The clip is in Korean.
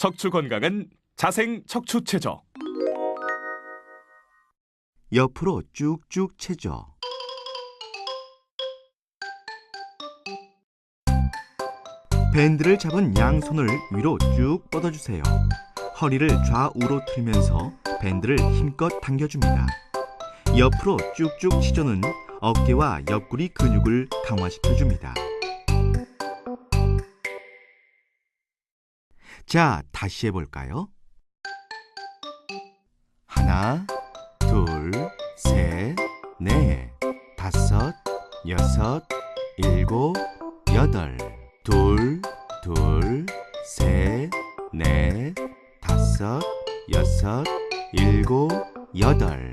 척추 건강은 자생 척추 체조. 옆으로 쭉쭉 채져. 밴드를 잡은 양손을 위로 쭉 뻗어주세요. 허리를 좌우로 틀면서 밴드를 힘껏 당겨줍니다. 옆으로 쭉쭉 치조는 어깨와 옆구리 근육을 강화시켜줍니다. 자, 다시 해볼까요? 하나, 둘, 셋, 넷, 다섯, 여섯, 일곱, 여덟. 둘, 둘, 셋, 넷, 다섯, 여섯, 일곱, 여덟.